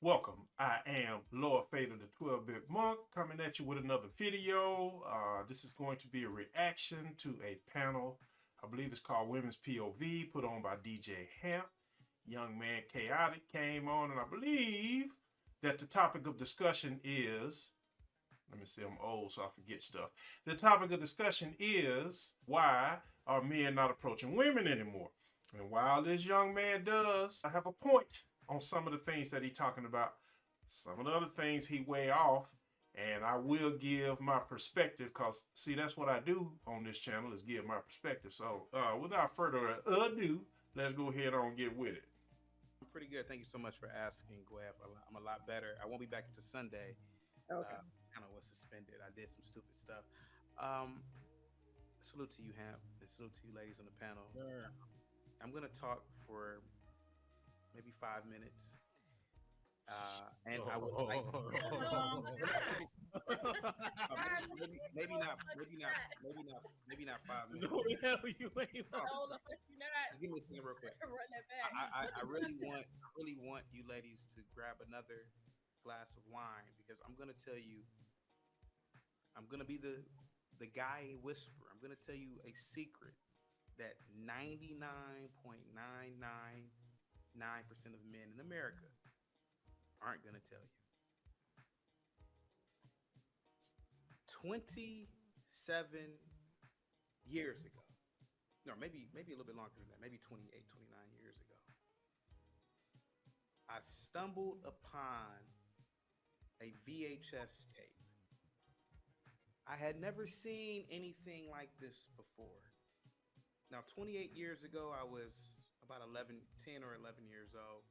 Welcome. I am Lord Fate of the 12-Bit Monk coming at you with another video. This is going to be a reaction to a panel. I believe it's called Women's POV, put on by DJ Hamp. Young Man Chaotic came on, and I believe that the topic of discussion is, let me see, I'm old so I forget stuff. The topic of discussion is, why are men not approaching women anymore? And while this young man does, I have a point on some of the things that he's talking about. Some of the other things he way off, and I will give my perspective, because see, that's what I do on this channel, is give my perspective. So without further ado, let's go ahead and get with it. I'm pretty good. Thank you so much for asking, Gweb. I'm a lot better. I won't be back until Sunday. Okay. Kind of was suspended. I did some stupid stuff. Um, Salute to you, Hamp, and salute to you, ladies on the panel. Sure. I'm gonna talk for maybe 5 minutes, and I would like maybe not 5 minutes. No, hell, you ain't. Hold on, you're not. Just give me a second, real quick. Run that back. I really want you ladies to grab another glass of wine because I'm gonna tell you. I'm gonna be the guy whisperer. I'm gonna tell you a secret that 99.999% of men in America aren't gonna tell you. 27 years ago, no, maybe a little bit longer than that, maybe 28, 29 years ago, I stumbled upon a VHS tape. I had never seen anything like this before. Now, 28 years ago, I was about 10 or 11 years old.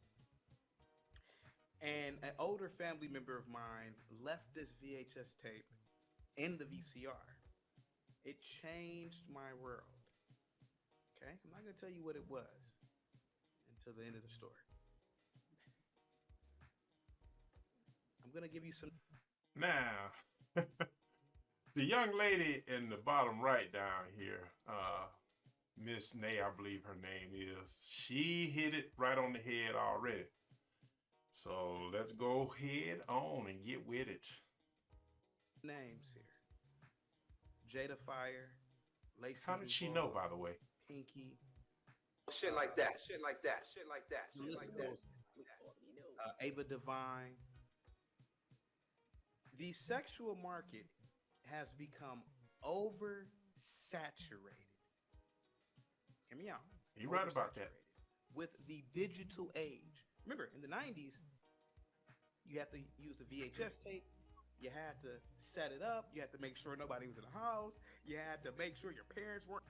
And an older family member of mine left this VHS tape in the VCR. It changed my world. Okay? I'm not going to tell you what it was until the end of the story. I'm going to give you some. Now, the young lady in the bottom right down here, Miss Nay, I believe her name is, she hit it right on the head already. So let's go head on and get with it. Names here: Jada Fire, Lacey. How did she know, by the way? Pinky. Shit like that. Shit like that. Shit like that. Shit like that. Ava Devine. The sexual market has become oversaturated. Hear me out. You're right about that. With the digital age. Remember, in the 90s, you had to use a VHS tape. You had to set it up. You had to make sure nobody was in the house. You had to make sure your parents weren't.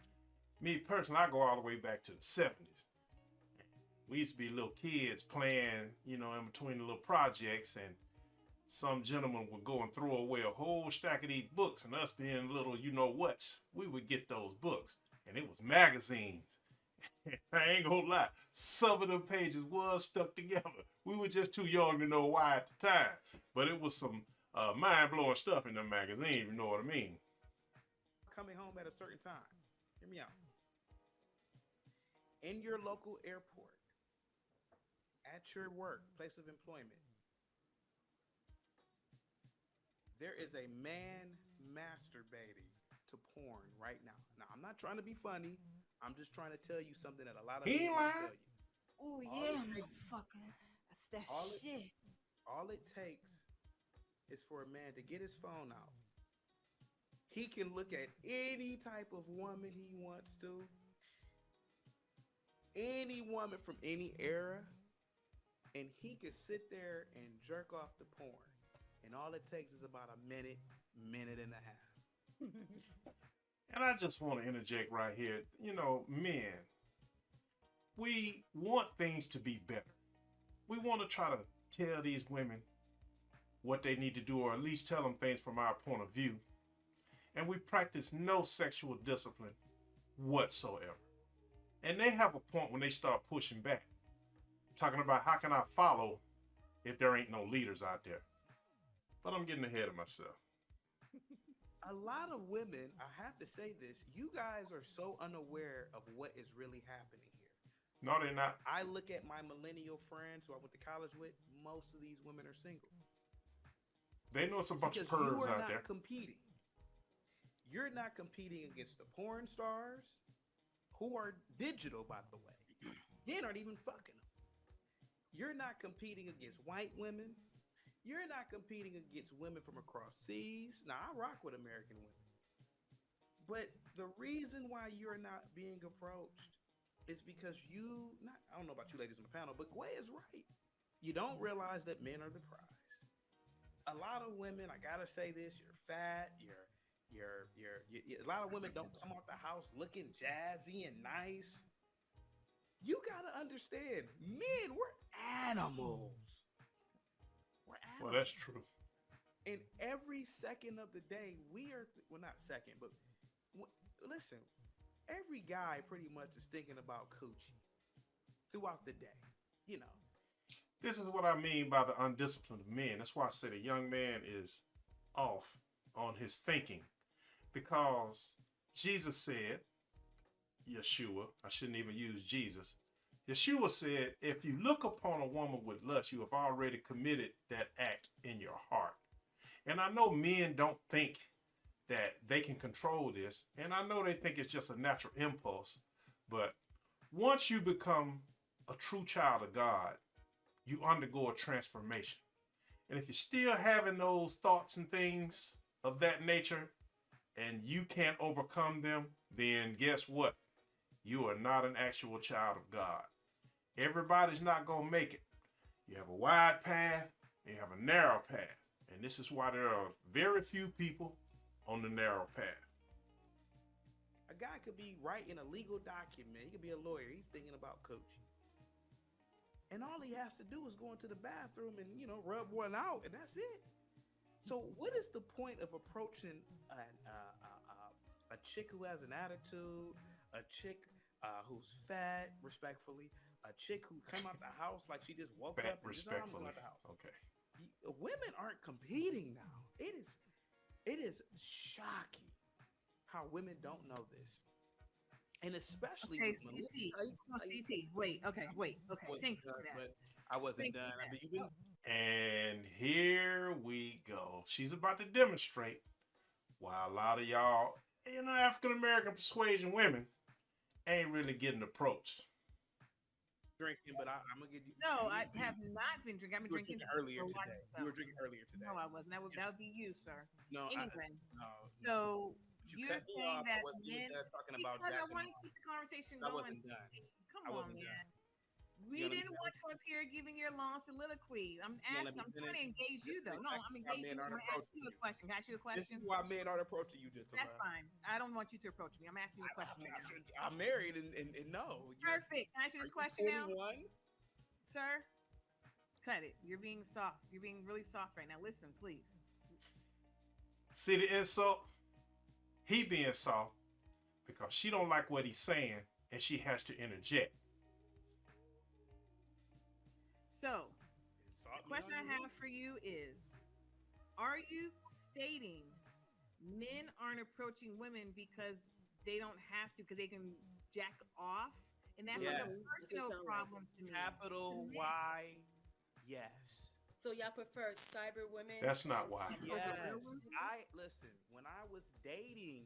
Me personally, I go all the way back to the 70s. We used to be little kids playing, in between the little projects, and some gentleman would go and throw away a whole stack of these books, and us being little you-know-whats, we would get those books. And it was magazines. I ain't gonna lie, some of the pages was stuck together. We were just too young to know why at the time. But it was some mind-blowing stuff in the magazine, you know what I mean? Coming home at a certain time. Hear me out. In your local airport, at your work, place of employment, there is a man masturbating to porn right now. Now, I'm not trying to be funny. I'm just trying to tell you something that a lot of He people lying. tell you. Oh All yeah, it takes- motherfucker. That's that all it- shit. All it takes is for a man to get his phone out. He can look at any type of woman he wants to. Any woman from any era. And he could sit there and jerk off the porn. And all it takes is about a minute and a half. And I just want to interject right here. Men, we want things to be better. We want to try to tell these women what they need to do, or at least tell them things from our point of view. And we practice no sexual discipline whatsoever. And they have a point when they start pushing back, talking about how can I follow if there ain't no leaders out there. But I'm getting ahead of myself. A lot of women, I have to say this, you guys are so unaware of what is really happening here. No, they're not. I look at my millennial friends who I went to college with. Most of these women are single. They know it's a bunch Because of you pervs are out not there. competing. You're not competing against the porn stars, who are digital, by the way. They aren't even fucking them. You're not competing against white women. You're not competing against women from across seas. Now, I rock with American women. But the reason why you're not being approached is because I don't know about you ladies on the panel, but Gway is right. You don't realize that men are the prize. A lot of women, I gotta say this, you're fat, a lot of women don't come out the house looking jazzy and nice. You gotta understand, men, we're animals. We're animals. Well, that's true. And every second of the day, not second, but listen, every guy pretty much is thinking about coochie throughout the day, you know. This is what I mean by the undisciplined men. That's why I said a young man is off on his thinking. Because Jesus said, Yeshua, I shouldn't even use Jesus. Yeshua said, if you look upon a woman with lust, you have already committed that act in your heart. And I know men don't think that they can control this. And I know they think it's just a natural impulse. But once you become a true child of God, you undergo a transformation. And if you're still having those thoughts and things of that nature and you can't overcome them, then guess what? You are not an actual child of God. Everybody's not going to make it. You have a wide path and you have a narrow path. And this is why there are very few people on the narrow path. A guy could be writing a legal document. He could be a lawyer. He's thinking about coaching. And all he has to do is go into the bathroom and, rub one out, and that's it. So what is the point of approaching a chick who has an attitude, a chick who's fat, respectfully, a chick who came out the house like she just woke Fat up and respectfully. out the house? Okay. Women aren't competing now. It is shocking how women don't know this. And especially Okay, with CT. CT. Wait. Okay. Thank you for that. But I wasn't Thank you done. for I that. mean, you've been And here we go. She's about to demonstrate why a lot of y'all, African American persuasion women ain't really getting approached. drinking, but I'm gonna get you. No, I have not been drinking. I've been You were drinking drinking earlier for a while, today. so- You were drinking earlier today. No, I wasn't. That would be you, sir. No, Anyway, no. so You you're cut me saying off. I that wasn't even men, done talking about because I Jack and want to Mark. keep the conversation I going. wasn't done. Come I on, wasn't man. done. We You wanna didn't be want you up here giving your long soliloquies. I'm wanna asking. be I'm trying to finished? engage you, This though. is No, I'm exactly why engaging men you. I'm aren't gonna ask approaching you a you. question. Can I ask you a This question? is why men aren't approaching you, gentlemen. That's fine. I don't want you to approach me. I'm asking you a question right now. I'm married and no. Perfect. Can I ask you Are this you question now, 21? sir? Cut it. You're being soft. You're being really soft right now. Listen, please. See the insult? He being soft because she don't like what he's saying and she has to interject. So, Salt the me question I on your have for you is, are you stating men aren't approaching women because they don't have to, because they can jack off? And that's like a Yes. personal Sound like problem to me. capital Men. Y. Yes. So y'all prefer cyber women? That's not why. Yes. Listen, when I was dating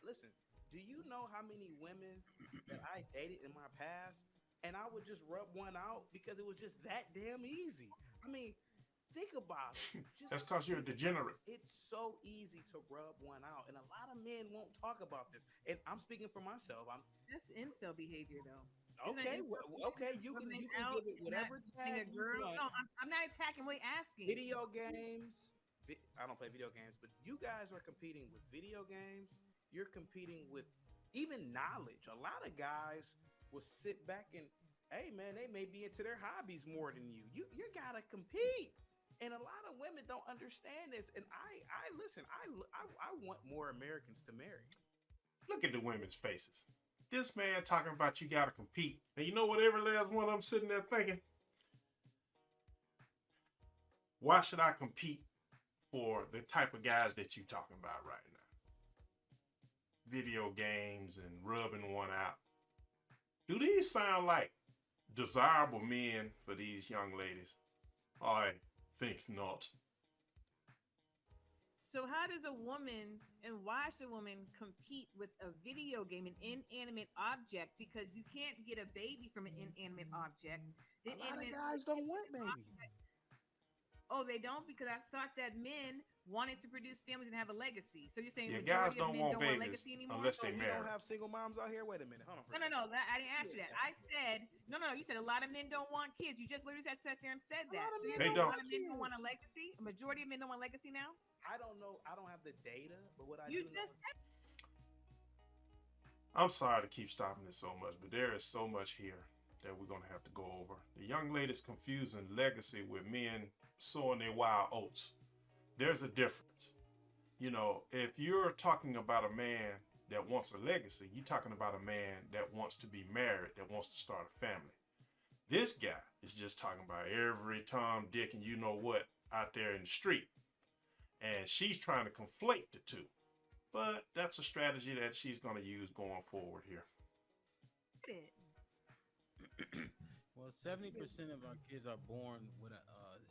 listen, do you know how many women that I dated in my past and I would just rub one out because it was just that damn easy? I mean, think about it. That's because you're a degenerate. It's so easy to rub one out, and a lot of men won't talk about this. And I'm speaking for myself. That's incel behavior, though. Okay, Isn't it okay. You can rubbing give out it and whatever not being a tag you girl? want. No, I'm not attacking. I'm really asking. Video games. I don't play video games, but you guys are competing with video games. You're competing with even knowledge. A lot of guys will sit back and, hey man, they may be into their hobbies more than you. You gotta compete. And a lot of women don't understand this. And I listen, I want more Americans to marry. Look at the women's faces. This man talking about you gotta compete. And you know what every last one of them sitting there thinking? Why should I compete for the type of guys that you talking about right now? Video games and rubbing one out. Do these sound like desirable men for these young ladies? I think not. So how does a woman and why should a woman compete with a video game, an inanimate object? Because you can't get a baby from an inanimate object. The A lot of inanimate guys don't want babies. Oh, they don't? Because I thought that men wanted to produce families and have a legacy. So you're saying Yeah, majority guys of don't men want don't want babies legacy anymore? unless So they we marry. don't have single moms out here. Wait a minute. Hold on. For a No, second. I didn't ask you that. I said no. You said a lot of men don't want kids. You just literally sat there and said A that. lot of So men you're saying don't a lot want of men don't kids. want a legacy. A majority of men don't want legacy now. I don't know. I don't have the data, but what I You do know just said. I'm sorry to keep stopping this so much, but there is so much here that we're going to have to go over. The young lady's confusing legacy with men sowing their wild oats. There's a difference. You know, if you're talking about a man that wants a legacy, you're talking about a man that wants to be married, that wants to start a family. This guy is just talking about every Tom, Dick, and you know what out there in the street. And she's trying to conflate the two. But that's a strategy that she's going to use going forward here. it. Well, 70% of our kids are born with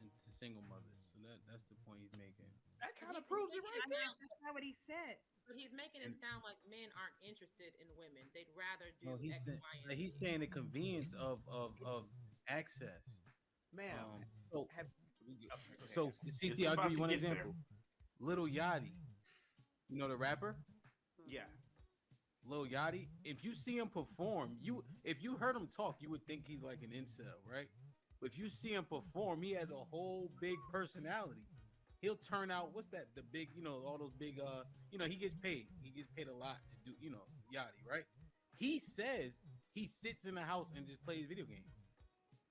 into single mothers, so that's the point he's making. that kind of He's proves it making right it there. sound- That's not what he said. But he's making it sound like men aren't interested in women. They'd rather do No, he's X, saying, Y, and like, he's Z. saying the convenience of access. Ma'am, So, have so It's CT, I'll about give you to one get there. example. Lil Yachty, you know the rapper. yeah. Lil Yachty, if you see him perform, if you heard him talk, you would think he's like an incel, right? But if you see him perform, he has a whole big personality. He'll turn out what's that? The big, all those big he gets paid. He gets paid a lot to do, Yachty, right? He says he sits in the house and just plays video games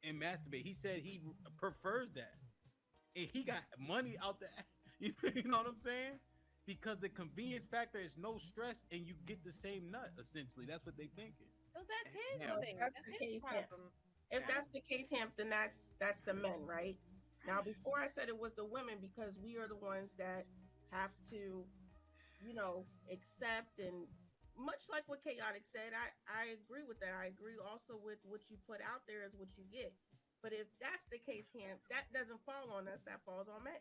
and masturbate. He said he prefers that. And he got money out there. You know what I'm saying? Because the convenience factor is no stress and you get the same nut, essentially. That's what they thinking. So that's his Yeah. thing. That's That's the his case, yeah. problem. If that's the case, Hampton, that's the men, right? Now, before I said it was the women because we are the ones that have to, accept and much like what Chaotic said, I agree with that. I agree also with what you put out there is what you get. But if that's the case, Hamp, that doesn't fall on us. That falls on men.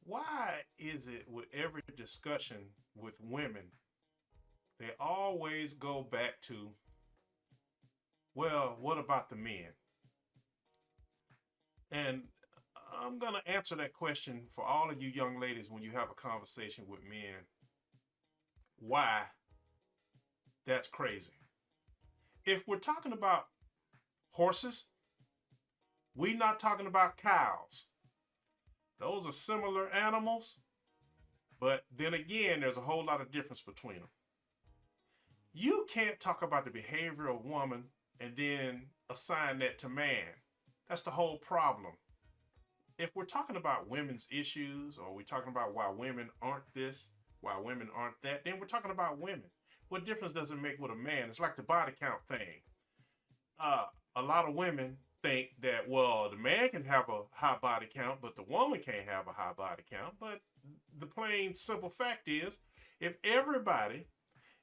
Why is it with every discussion with women, they always go back to, well, what about the men? And I'm going to answer that question for all of you young ladies when you have a conversation with men. Why? That's crazy. If we're talking about horses, we're not talking about cows. Those are similar animals, but then again, there's a whole lot of difference between them. You can't talk about the behavior of a woman and then assign that to man. That's the whole problem. If we're talking about women's issues, or we're talking about why women aren't this, why women aren't that, then we're talking about women. What difference does it make with a man? It's like the body count thing. A lot of women think that, well, the man can have a high body count, but the woman can't have a high body count. But the plain simple fact is, if everybody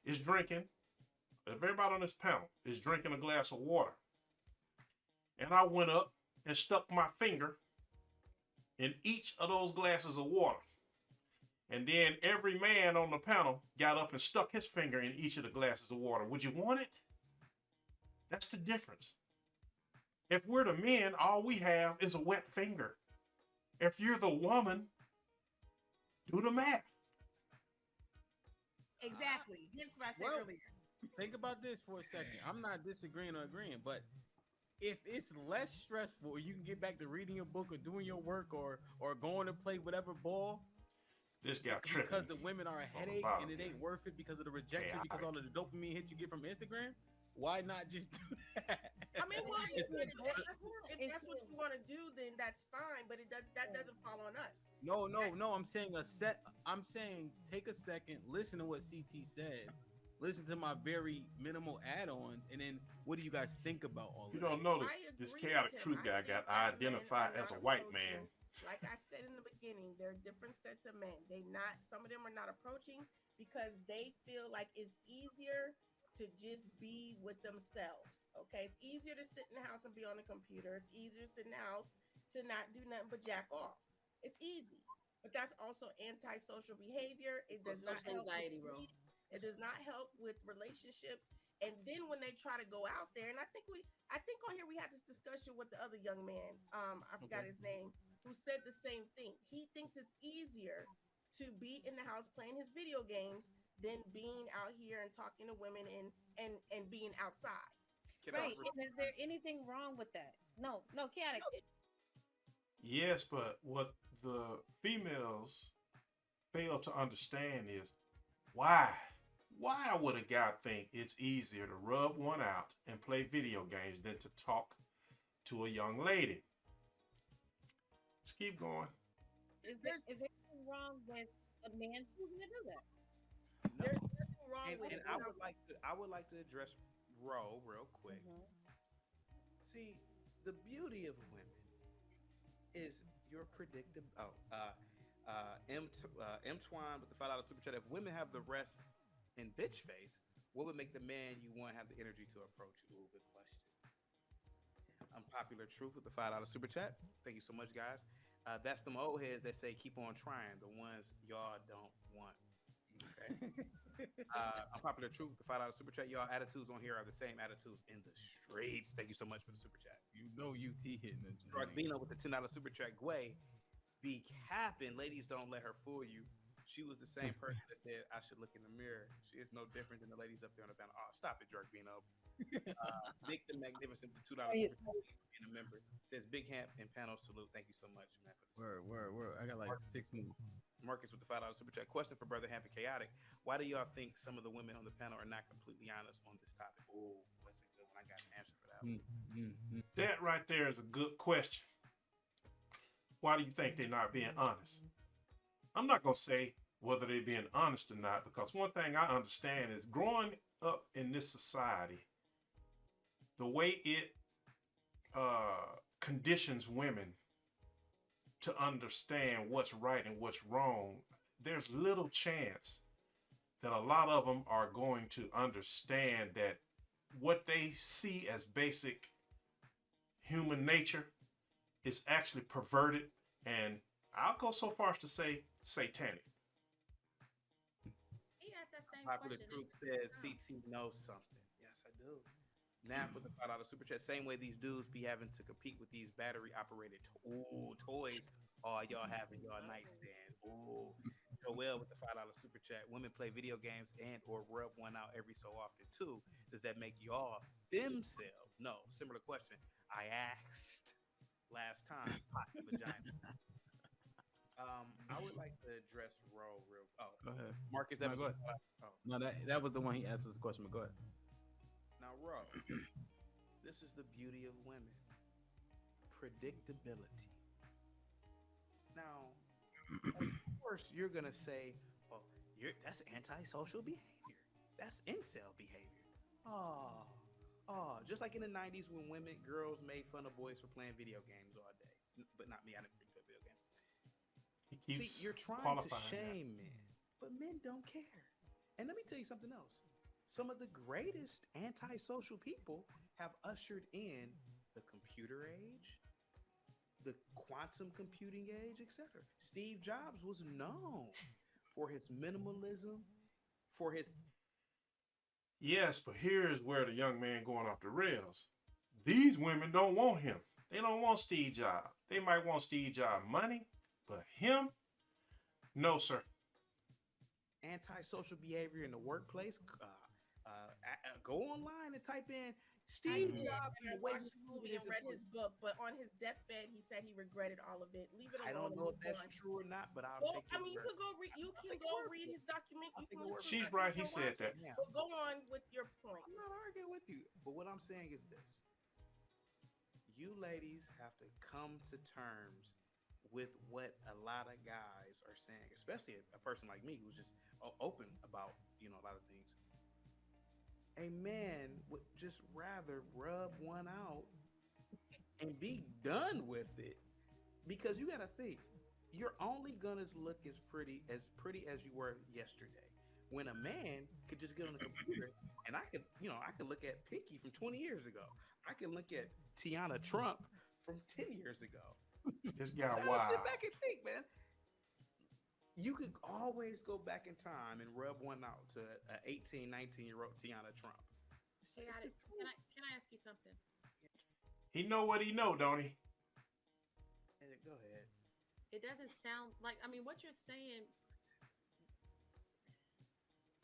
is drinking, if everybody on this panel is drinking a glass of water, and I went up and stuck my finger in each of those glasses of water, and then every man on the panel got up and stuck his finger in each of the glasses of water, would you want it? That's the difference. If we're the men, all we have is a wet finger. If you're the woman, do the math. Exactly. Hence what I said Well, earlier. Think about this for a second. I'm not disagreeing or agreeing, but if it's less stressful, you can get back to reading your book or doing your work or going to play whatever ball This guy tripping. because the women are a the headache bottom and it ain't here. worth it because of the rejection, Chaotic. because all of the dopamine hit you get from Instagram. Why not just do that? I mean, well, It's- if that's what you want to do, then that's fine. But that doesn't fall on us. No. I'm saying I'm saying take a second, listen to what CT said, listen to my very minimal add-ons, and then what do you guys think about all of You that? don't know this. I This agree chaotic with him. truth I guy think got that men identified are as a not white approaching- man. Like I said in the beginning, there are different sets to men. Some of them are not approaching because they feel like it's easier to just be with themselves. Okay. It's easier to sit in the house and be on the computer. It's easier to sit in the house to not do nothing but jack off. It's easy. But that's also antisocial behavior. It does not social help anxiety, with bro. it does not help with relationships. And then when they try to go out there, and I think on here we had this discussion with the other young man, I forgot his name, who said the same thing. He thinks it's easier to be in the house playing his video games than being out here and talking to women and being outside. Right. And is there anything wrong with that? No, chaotic. Yes, but what the females fail to understand is why. Why would a guy think it's easier to rub one out and play video games than to talk to a young lady? Just keep going. Is there anything wrong with a man choosing to do that? There's nothing wrong with And it. I would like to address Ro real quick. Mhm. See, the beauty of women is your predictable. M Twine with the $5 super chat. If women have the rest in bitch face, what would make the man you want have the energy to approach you? Ooh, good question. Unpopular truth with the $5 super chat. Thank you so much, guys. That's them old heads that say keep on trying. The ones y'all don't want. Okay. Unpopular truth with the $5 super chat. Y'all attitudes on here are the same attitudes in the streets. Thank you so much for the super chat. You know UT hitting it. Bino with the $10 super chat. Gway, be capping. Ladies, don't let her fool you. She was the same person that said I should look in the mirror. She is no different than the ladies up there on the banner. Oh, stop it, Jerk Bino. Nick the Magnificent, the $2 super chat being a member, says big hand and panel salute. Thank you so much, man. For this. Word. I got like 6 minutes. Marcus with the $5 super chat. Question for Brother Hamp and Chaotic. Why do y'all think some of the women on the panel are not completely honest on this topic? Oh, that's a good one. I got an answer for that one. That right there is a good question. Why do you think they're not being honest? I'm not going to say whether they're being honest or not, because one thing I understand is growing up in this society, the way it conditions women to understand what's right and what's wrong, there's little chance that a lot of them are going to understand that what they see as basic human nature is actually perverted, and I'll go so far as to say satanic. He asked that same Popular question. Truth says CT knows something. Yes, I do. Now for the $5 super chat. Same way these dudes be having to compete with these battery operated toys. Oh, y'all having y'all nightstand. Ooh. Joel with the $5 super chat. Women play video games and or rub one out every so often too. Does that make y'all themselves? No. Similar question. I asked last time. Hot vagina. I would like to address Ro real. Oh, Go ahead. Marcus No, Evans. go ahead. No, that was the one he asked us a question, but go ahead. Now, Ro, this is the beauty of women. Predictability. Now, of course, you're gonna say, "Well, that's antisocial behavior. That's incel behavior." Oh, just like in the '90s when girls made fun of boys for playing video games all day, but not me. I didn't play video games. He keeps See, you're trying to qualifying shame men, but men don't care. And let me tell you something else. Some of the greatest antisocial people have ushered in the computer age, the quantum computing age, etc. Steve Jobs was known for his minimalism, for his... Yes, but here's where the young man going off the rails. These women don't want him. They don't want Steve Jobs. They might want Steve Jobs money, but him, no, sir. Antisocial behavior in the workplace. Go online and type in Steve Jobs and the way watched the movie and read his book, but on his deathbed, he said he regretted all of it. Leave it alone. I don't know if that's on. true or not, but I'll Well, take I your mean, you word. could go read. You can go read his document. You can listen She's to it. right. He You can said watch that. it. But go on with your point. I'm not arguing with you, but what I'm saying is this: you ladies have to come to terms with what a lot of guys are saying, especially a person like me who's just open about a lot of things. A man would just rather rub one out and be done with it, because you got to think, you're only gonna look as pretty as you were yesterday. When a man could just get on the computer and I could look at Pinky from 20 years ago. I can look at Tiana Trump from 10 years ago. This You guy gotta wild. sit back and think, man. You could always go back in time and rub one out to an 18, 19-year-old Tiana Trump. Hey, It's the truth. can I ask you something? He know what he know, don't he? Go ahead. It doesn't sound like, I mean, what you're saying,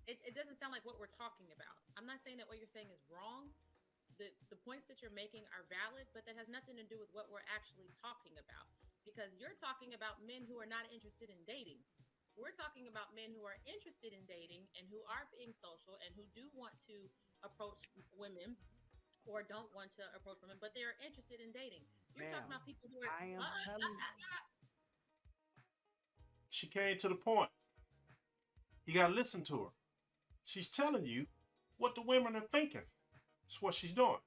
it doesn't sound like what we're talking about. I'm not saying that what you're saying is wrong. The points that you're making are valid, but that has nothing to do with what we're actually talking about. Because you're talking about men who are not interested in dating. We're talking about men who are interested in dating and who are being social and who do want to approach women or don't want to approach women, but they are interested in dating. You're talking Ma'am, about people who are. I am telling you. She came to the point. You gotta listen to her. She's telling you what the women are thinking. That's what she's doing.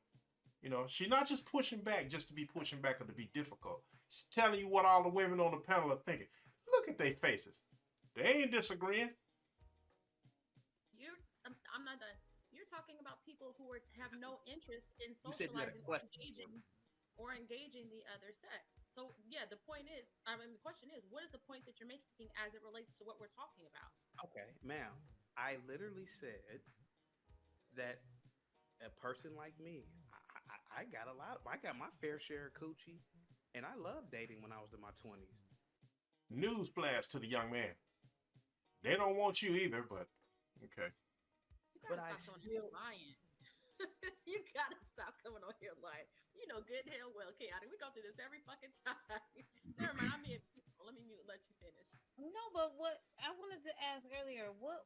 You know, she's not just pushing back just to be pushing back or to be difficult. She's telling you what all the women on the panel are thinking. Look at their faces. They ain't disagreeing. I'm not done. You're talking about people who have no interest in You said you had a socializing question. or engaging the other sex. So yeah, the question is, what is the point that you're making as it relates to what we're talking about? Okay, ma'am. I literally said that a person like me, I got my fair share of coochie, and I loved dating when I was in my 20s. Newsflash to the young man. They don't want you either, but okay. You gotta But I stop coming here still- lying. You gotta stop coming on here lying. You know good and hell well, chaotic. We go through this every fucking time. Never mind, I'm being peaceful. Let me mute and let you finish. No, but what I wanted to ask earlier, what?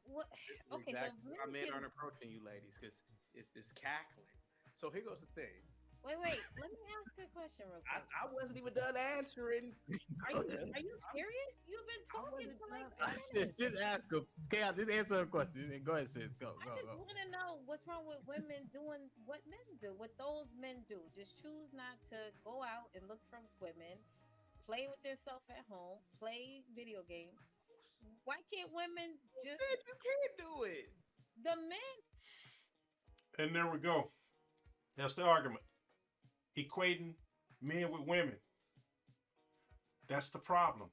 Okay, Exactly. so Why men men aren't approaching you, ladies, because it's cackling. So here goes the thing. wait. Let me ask a question real quick. I wasn't even done answering. Are you serious? You've been talking for like I 10 said, minutes. just ask her. Chaos, just answer her question. Go ahead, sis. Go. I just want to know what's wrong with women doing what men do, what those men do. Just choose not to go out and look for women, play with themselves at home, play video games. Why can't women just You can't do it. the men? And there we go. That's the argument. Equating men with women. That's the problem.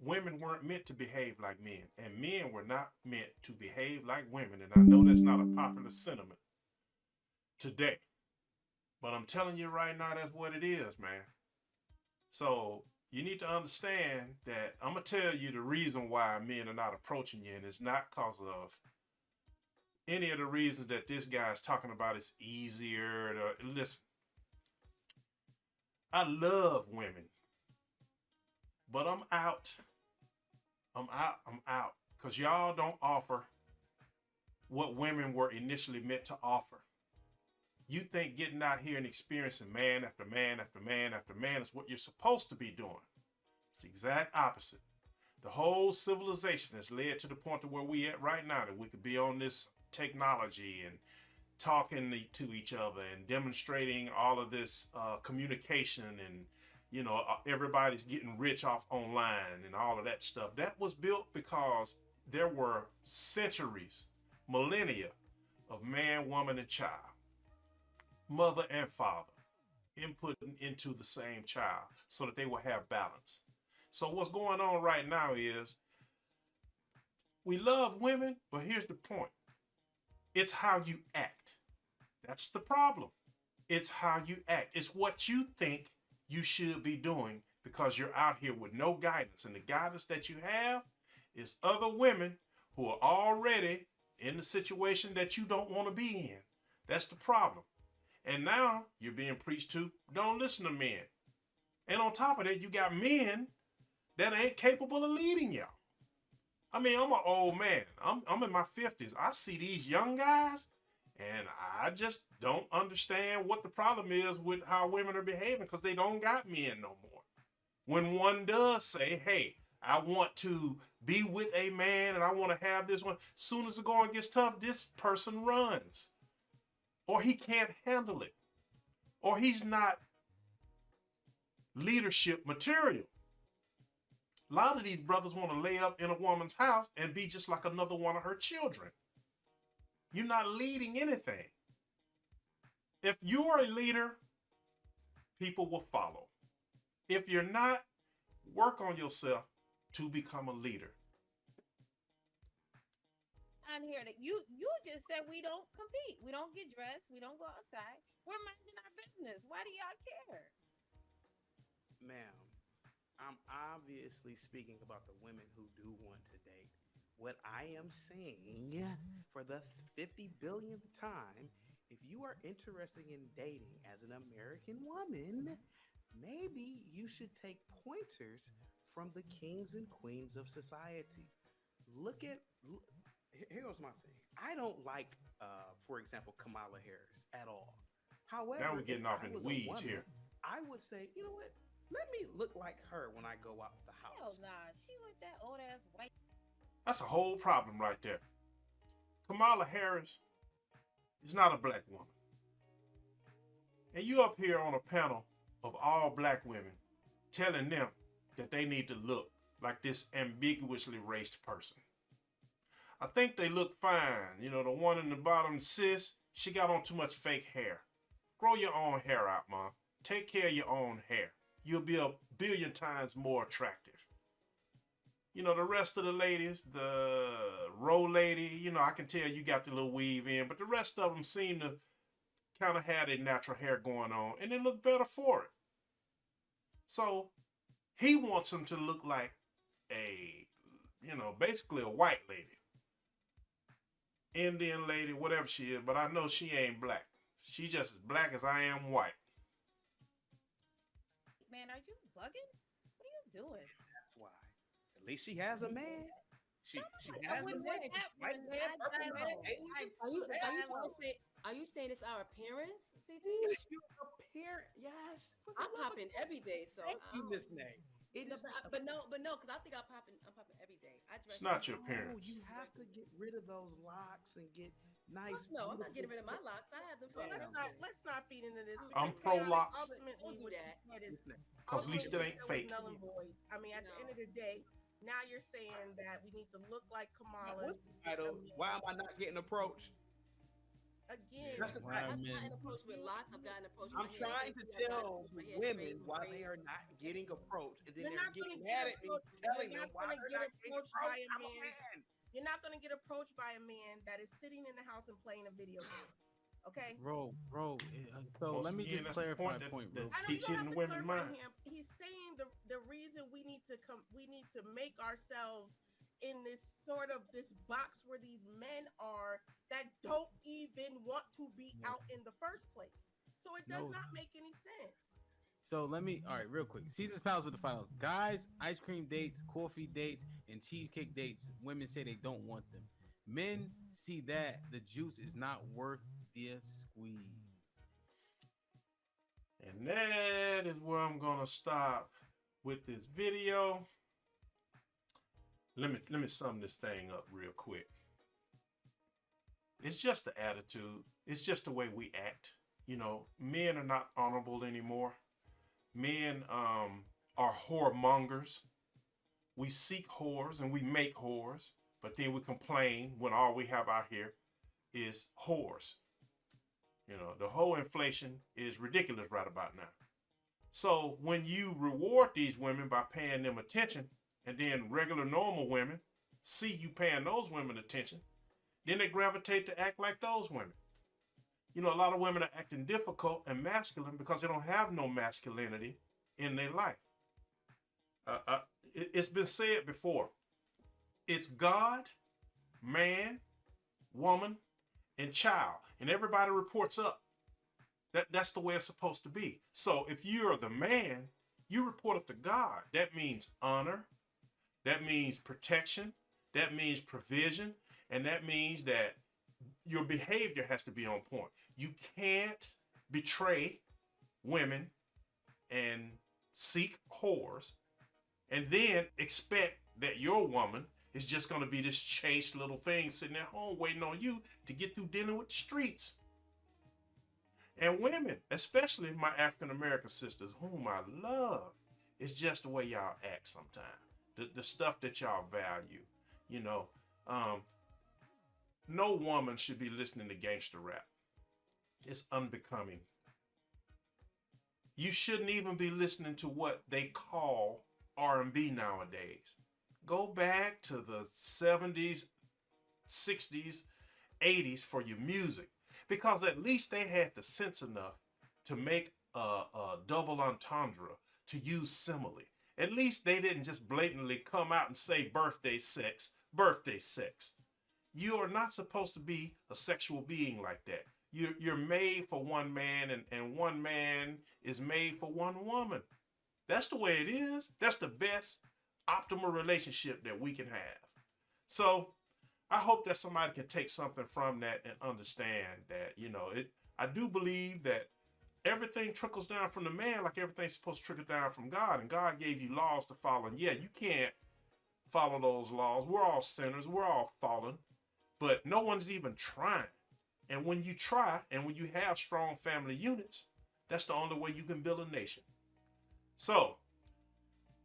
Women weren't meant to behave like men, and men were not meant to behave like women. And I know that's not a popular sentiment today, but I'm telling you right now, that's what it is, man. So you need to understand that I'm going to tell you the reason why men are not approaching you, and it's not because of any of the reasons that this guy is talking about. It's easier to listen. I love women, but I'm out. Because y'all don't offer what women were initially meant to offer. You think getting out here and experiencing man after man after man after man is what you're supposed to be doing. It's the exact opposite. The whole civilization has led to the point to where we at right now, that we could be on this technology and talking to each other and demonstrating all of this communication, and everybody's getting rich off online and all of that stuff. That was built because there were centuries, millennia of man, woman, and child, mother and father, inputting into the same child so that they will have balance. So what's going on right now is we love women, but here's the point. It's how you act. That's the problem. It's how you act. It's what you think you should be doing, because you're out here with no guidance. And the guidance that you have is other women who are already in the situation that you don't want to be in. That's the problem. And now you're being preached to, don't listen to men. And on top of that, you got men that ain't capable of leading y'all. I mean, I'm an old man. I'm in my 50s. I see these young guys, and I just don't understand what the problem is with how women are behaving, because they don't got men no more. When one does say, hey, I want to be with a man and I want to have this one, soon as the going gets tough, this person runs. Or he can't handle it. Or he's not leadership material. A lot of these brothers want to lay up in a woman's house and be just like another one of her children. You're not leading anything. If you're a leader, people will follow. If you're not, work on yourself to become a leader. On here that you just said we don't compete, we don't get dressed, we don't go outside, we're minding our business. Why do y'all care? Ma'am, I'm obviously speaking about the women who do want to date. What I am saying for the 50 billionth time, if you are interested in dating as an American woman, maybe you should take pointers from the kings and queens of society. Here's my thing. I don't like, for example, Kamala Harris at all. However, Now we're getting if off I in the was a weeds woman, here. I would say, you know what? Let me look like her when I go out the Hell house. nah, she with that old ass white. That's a whole problem right there. Kamala Harris is not a black woman. And you up here on a panel of all black women telling them that they need to look like this ambiguously raced person. I think they look fine. You know, the one in the bottom, sis, she got on too much fake hair. Grow your own hair out, Mom. Take care of your own hair. You'll be a billion times more attractive. You know, the rest of the ladies, the row lady, you know, I can tell you got the little weave in, but the rest of them seem to kind of have their natural hair going on, and they look better for it. So he wants them to look like a, you know, basically a white lady. Indian lady, whatever she is, but I know she ain't black. She just as black as I am white. Man, are you bugging? What are you doing? That's why. At least she has a man. She I has a wouldn't man. want that White one. man, purple I man, don't- Asian. Are you saying it's our appearance, CT? Yes, you appear. Yes. I pop in every day, so Thank you, I don't- Miss Nay. It No, is but no, because I think I'm popping every day. I dress. It's not your No, appearance. you have to get rid of those locks and get nice. No, I'm not getting rid of my beautiful- locks. I have them So forever. let's not feed into this. I'm because pro chaotic locks. Ultimately, Don't do what you that. said is Miss Nay. Because at least it ain't ultimately fake. null and void. I mean, at the end of the day, now you're saying that we need to look like Kamala. What's the title? Why am I not getting approached? Again, That's the Why title. I've men- gotten approached with locks. I've gotten approached. I'm with my hair trying to kinky, I've gotten tell approached with my hair women straight, why braids. they are not getting approached, and then You're they're not gonna getting get mad at me approached- telling you're them not why gonna they're get not getting approached by approached. a I'm a man. man. you're not going to get approached by a man that is sitting in the house and playing a video game. Okay? Bro. So Once let me again, just that's the clarify point a that- point, that- real I quick. know you Keeps don't hitting have the to women's clarify mind. him. He's saying the reason we need to make ourselves in this sort of this box where these men are that don't even want to be out in the first place. So it does No. not make any sense. So all right, real quick. Caesar's Palace with the finals. Guys, ice cream dates, coffee dates, and cheesecake dates. Women say they don't want them. Men see that the juice is not worth the squeeze. And that is where I'm gonna stop with this video. Let me sum this thing up real quick. It's just the attitude. It's just the way we act. You know, men are not honorable anymore. Men are whoremongers. We seek whores and we make whores, but then we complain when all we have out here is whores. You know, the whole inflation is ridiculous right about now. So when you reward these women by paying them attention, and then regular normal women see you paying those women attention, then they gravitate to act like those women. You know, a lot of women are acting difficult and masculine because they don't have no masculinity in their life. It's been said before. It's God, man, woman, and child. And everybody reports up. That's the way it's supposed to be. So if you're the man, you report up to God. That means honor. That means protection. That means provision. And that means that your behavior has to be on point. You can't betray women and seek whores and then expect that your woman is just going to be this chaste little thing sitting at home waiting on you to get through dealing with the streets. And women, especially my African American sisters, whom I love, it's just the way y'all act sometimes. the stuff that y'all value. You know, no woman should be listening to gangster rap. It's unbecoming. You shouldn't even be listening to what they call R&B nowadays. Go back to the 70s, 60s, 80s for your music, because at least they had the sense enough to make a double entendre, to use simile. At least they didn't just blatantly come out and say birthday sex, birthday sex. You are not supposed to be a sexual being like that. You're made for one man, and one man is made for one woman. That's the way it is. That's the best optimal relationship that we can have. So I hope that somebody can take something from that and understand that, you know, I do believe that everything trickles down from the man, like everything's supposed to trickle down from God. And God gave you laws to follow. And yeah, you can't follow those laws. We're all sinners. We're all fallen. But no one's even trying. And when you try, and when you have strong family units, that's the only way you can build a nation. So,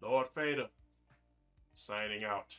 Lord Fader, signing out.